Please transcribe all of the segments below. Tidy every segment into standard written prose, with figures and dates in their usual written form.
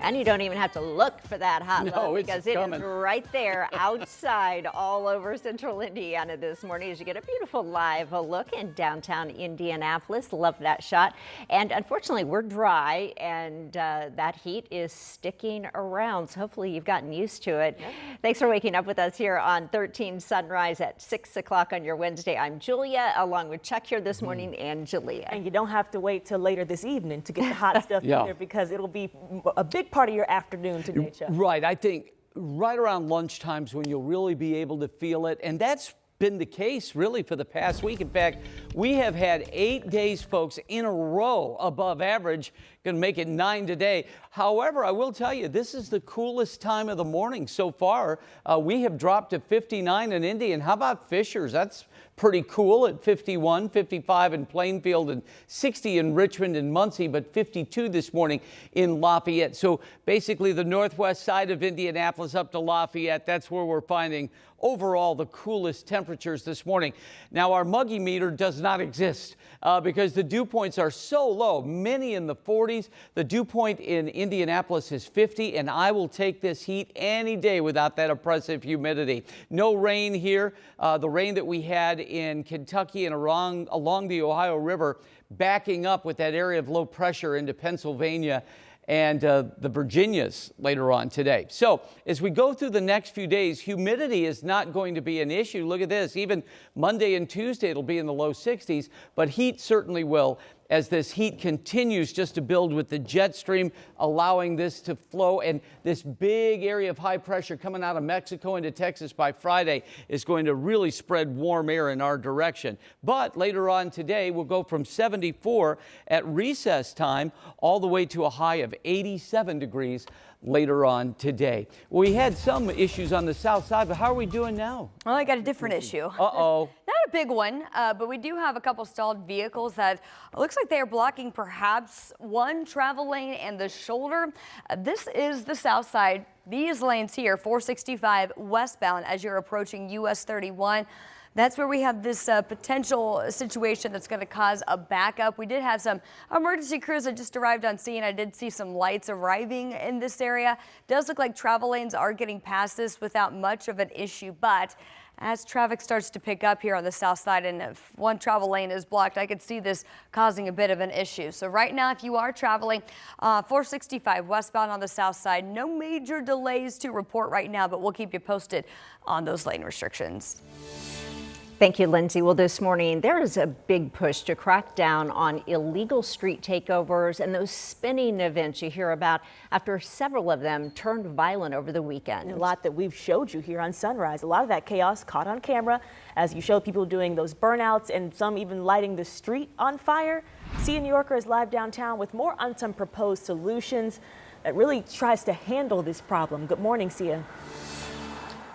And you don't even have to look for that hot low because it coming. is right there outside all over central Indiana this morning as you get a beautiful live look in downtown Indianapolis. Love that shot. And unfortunately, we're dry and that heat is sticking around. So hopefully you've gotten used to it. Yep. Thanks for waking up with us here on 13 Sunrise at 6 o'clock on your Wednesday. I'm Julia, along with Chuck here this morning and Julia. And you don't have to wait till later this evening to get the hot stuff either, because it'll be a big part of your afternoon today, Chuck. Right. I think right around lunchtimes when you'll really be able to feel it. And that's been the case really for the past week. In fact, we have had 8 days, folks, in a row above average. Going to make it 9 today. However, I will tell you, this is the coolest time of the morning so far. We have dropped to 59 in Indy. And how about Fishers? That's pretty cool at 51, 55 in Plainfield, and 60 in Richmond and Muncie, but 52 this morning in Lafayette. So basically the northwest side of Indianapolis up to Lafayette, that's where we're finding overall the coolest temperatures this morning. Now our muggy meter does not exist because the dew points are so low, many in the 40s. The dew point in Indianapolis is 50, and I will take this heat any day without that oppressive humidity. No rain here. The rain that we had in Kentucky and along the Ohio River, backing up with that area of low pressure into Pennsylvania and the Virginias later on today. So as we go through the next few days, humidity is not going to be an issue. Look at this. Even Monday and Tuesday, it'll be in the low 60s, but heat certainly will, as this heat continues just to build with the jet stream, allowing this to flow. And this big area of high pressure coming out of Mexico into Texas by Friday is going to really spread warm air in our direction. But later on today, we'll go from 74 at recess time all the way to a high of 87 degrees later on today. We had some issues on the south side, but how are we doing now? Well, I got a different issue. Uh-oh. Not a big one, but we do have a couple stalled vehicles that looks like they are blocking perhaps one travel lane and the shoulder. This is the south side. These lanes here, 465 westbound as you're approaching US 31. That's where we have this potential situation that's going to cause a backup. We did have some emergency crews that just arrived on scene. I did see some lights arriving in this area. Does look like travel lanes are getting past this without much of an issue, but as traffic starts to pick up here on the south side and if one travel lane is blocked, I could see this causing a bit of an issue. So right now, if you are traveling 465 westbound on the south side, no major delays to report right now, but we'll keep you posted on those lane restrictions. Thank you, Lindsay. Well, this morning, there is a big push to crack down on illegal street takeovers and those spinning events you hear about after several of them turned violent over the weekend. A lot that we've showed you here on Sunrise. A lot of that chaos caught on camera as you showed people doing those burnouts and some even lighting the street on fire. Sia New Yorker is live downtown with more on some proposed solutions that really tries to handle this problem. Good morning, Sia.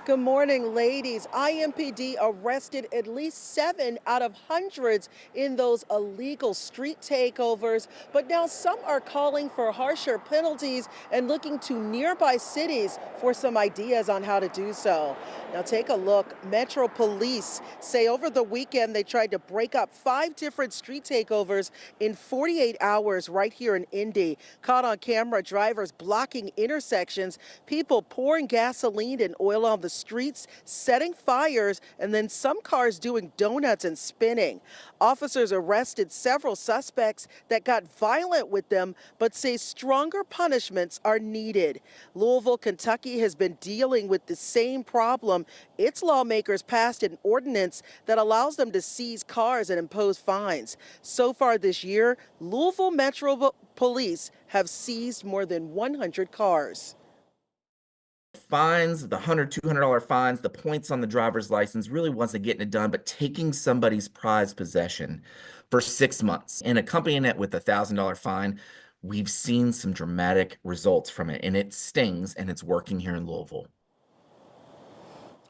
Good morning, ladies. IMPD arrested at least 7 out of hundreds in those illegal street takeovers. But now some are calling for harsher penalties and looking to nearby cities for some ideas on how to do so. Now take a look. Metro Police say over the weekend they tried to break up 5 different street takeovers in 48 hours right here in Indy. Caught on camera, drivers blocking intersections, people pouring gasoline and oil on the streets, setting fires, and then some cars doing donuts and spinning. Officers arrested several suspects that got violent with them, but say stronger punishments are needed. Louisville, Kentucky has been dealing with the same problem. Its lawmakers passed an ordinance that allows them to seize cars and impose fines. So far this year, Louisville Metro Police have seized more than 100 cars. Fines, the $100, $200 fines, the points on the driver's license really wasn't getting it done, but taking somebody's prized possession for 6 months and accompanying it with a $1,000 fine, we've seen some dramatic results from it, and it stings, and it's working here in Louisville.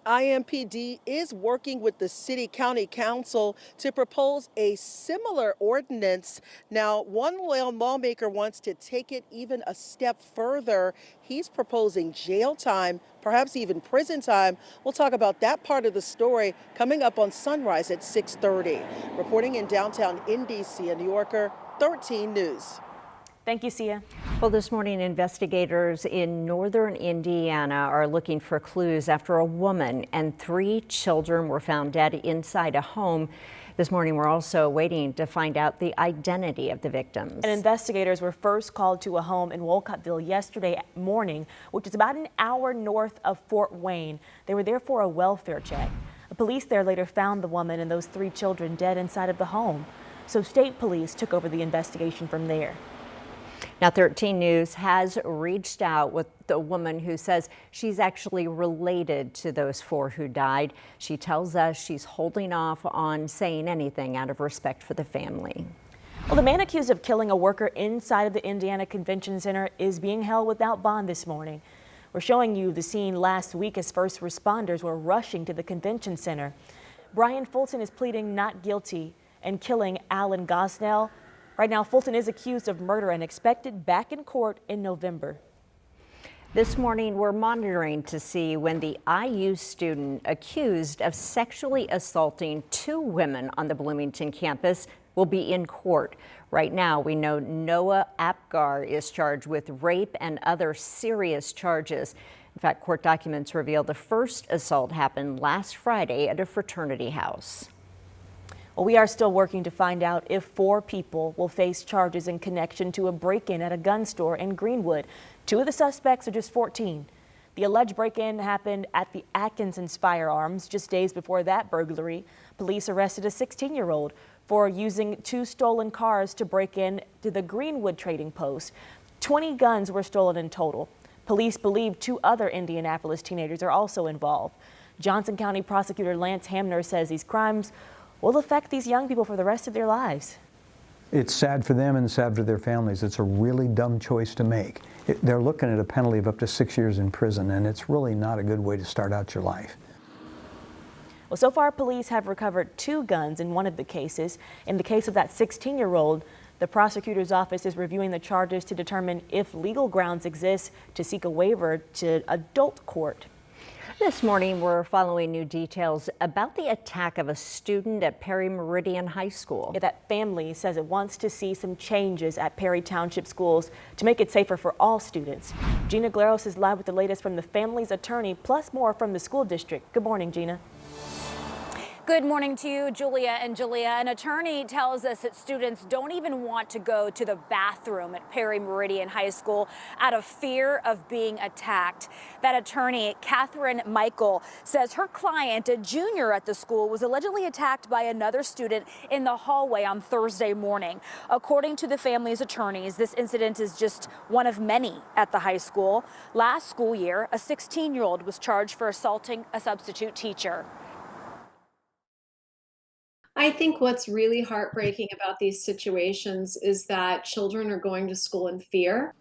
IMPD is working with the City County Council to propose a similar ordinance. Now, one lawmaker wants to take it even a step further. He's proposing jail time, perhaps even prison time. We'll talk about that part of the story coming up on Sunrise at 6:30. Reporting in downtown Indy, Sia New Yorker, 13 News. Thank you, Sia. Well, this morning, investigators in northern Indiana are looking for clues after a woman and 3 children were found dead inside a home. This morning, we're also waiting to find out the identity of the victims. And investigators were first called to a home in Wolcottville yesterday morning, which is about an hour north of Fort Wayne. They were there for a welfare check. The police there later found the woman and those 3 children dead inside of the home. So state police took over the investigation from there. Now, 13 News has reached out with the woman who says she's actually related to those 4 who died. She tells us she's holding off on saying anything out of respect for the family. Well, the man accused of killing a worker inside of the Indiana Convention Center is being held without bond this morning. We're showing you the scene last week as first responders were rushing to the convention center. Brian Fulton is pleading not guilty in killing Alan Gosnell. Right now, Fulton is accused of murder and expected back in court in November. This morning, we're monitoring to see when the IU student accused of sexually assaulting 2 women on the Bloomington campus will be in court. Right now, we know Noah Apgar is charged with rape and other serious charges. In fact, court documents reveal the first assault happened last Friday at a fraternity house. Well, we are still working to find out if 4 people will face charges in connection to a break-in at a gun store in Greenwood. 2 of the suspects are just 14. The alleged break-in happened at the Atkinson's Firearms. Just days before that burglary, police arrested a 16-year-old for using 2 stolen cars to break in to the Greenwood trading post. 20 guns were stolen in total. Police believe 2 other Indianapolis teenagers are also involved. Johnson County Prosecutor Lance Hamner says these crimes will affect these young people for the rest of their lives. It's sad for them and sad for their families. It's a really dumb choice to make. They're looking at a penalty of up to 6 years in prison, and it's really not a good way to start out your life. Well, so far, police have recovered 2 guns in one of the cases. In the case of that 16-year-old, the prosecutor's office is reviewing the charges to determine if legal grounds exist to seek a waiver to adult court. This morning, we're following new details about the attack of a student at Perry Meridian High School. Yeah, that family says it wants to see some changes at Perry Township schools to make it safer for all students. Gina Glaros is live with the latest from the family's attorney, plus more from the school district. Good morning, Gina. Good morning to you, Julia and Julia. An attorney tells us that students don't even want to go to the bathroom at Perry Meridian High School out of fear of being attacked. That attorney, Catherine Michael, says her client, a junior at the school, was allegedly attacked by another student in the hallway on Thursday morning. According to the family's attorneys, this incident is just one of many at the high school. Last school year, a 16-year-old was charged for assaulting a substitute teacher. I think what's really heartbreaking about these situations is that children are going to school in fear.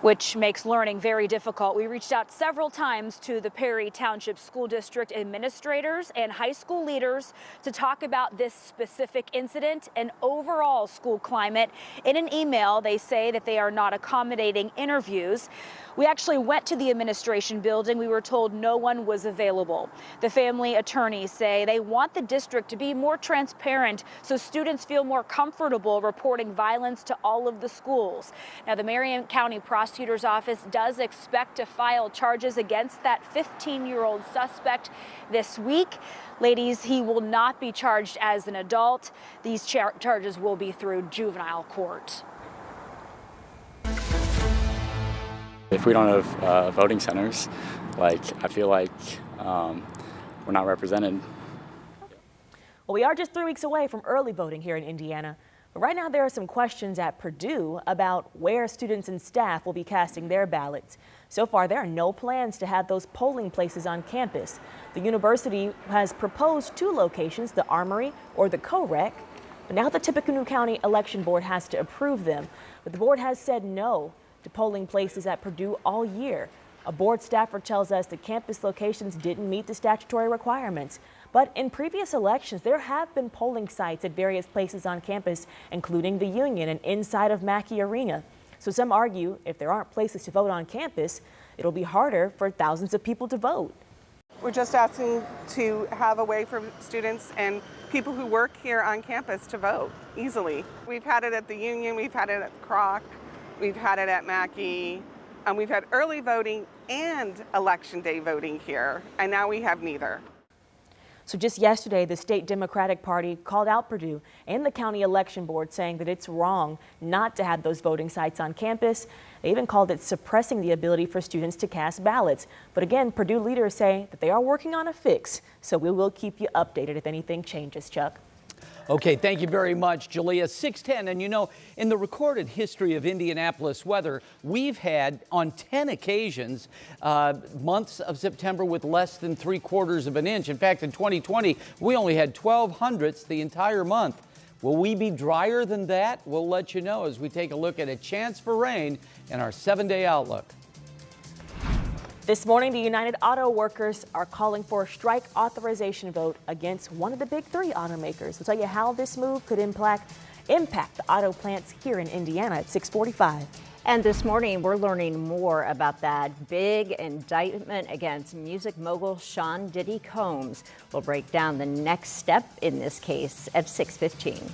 Which makes learning very difficult. We reached out several times to the Perry Township School District administrators and high school leaders to talk about this specific incident and overall school climate. In an email, they say that they are not accommodating interviews. We actually went to the administration building. We were told no one was available. The family attorneys say they want the district to be more transparent so students feel more comfortable reporting violence to all of the schools. Now, the Marion County Prosecutor's Office does expect to file charges against that 15-year-old suspect this week. Ladies, he will not be charged as an adult. These charges will be through juvenile court. If we don't have voting centers, I feel like we're not represented. Well, we are just 3 weeks away from early voting here in Indiana. But right now there are some questions at Purdue about where students and staff will be casting their ballots. So far, there are no plans to have those polling places on campus. The university has proposed 2 locations, the Armory or the Co-Rec. But now the Tippecanoe County Election Board has to approve them. But the board has said no to polling places at Purdue all year. A board staffer tells us the campus locations didn't meet the statutory requirements. But in previous elections, there have been polling sites at various places on campus, including the Union and inside of Mackey Arena. So some argue if there aren't places to vote on campus, it'll be harder for thousands of people to vote. We're just asking to have a way for students and people who work here on campus to vote easily. We've had it at the Union, we've had it at Kroc, we've had it at Mackey, and we've had early voting and election day voting here, and now we have neither. So just yesterday, the state Democratic Party called out Purdue and the county election board, saying that it's wrong not to have those voting sites on campus. They even called it suppressing the ability for students to cast ballots. But again, Purdue leaders say that they are working on a fix. So we will keep you updated if anything changes, Chuck. Okay, thank you very much, Jalea. 6:10, and you know, in the recorded history of Indianapolis weather, we've had on 10 occasions months of September with less than 3/4 of an inch. In fact, in 2020, we only had 12 hundredths the entire month. Will we be drier than that? We'll let you know as we take a look at a chance for rain in our 7-day outlook. This morning, the United Auto Workers are calling for a strike authorization vote against one of the big three automakers. We'll tell you how this move could impact the auto plants here in Indiana at 6:45. And this morning, we're learning more about that big indictment against music mogul Sean Diddy Combs. We'll break down the next step in this case at 6:15.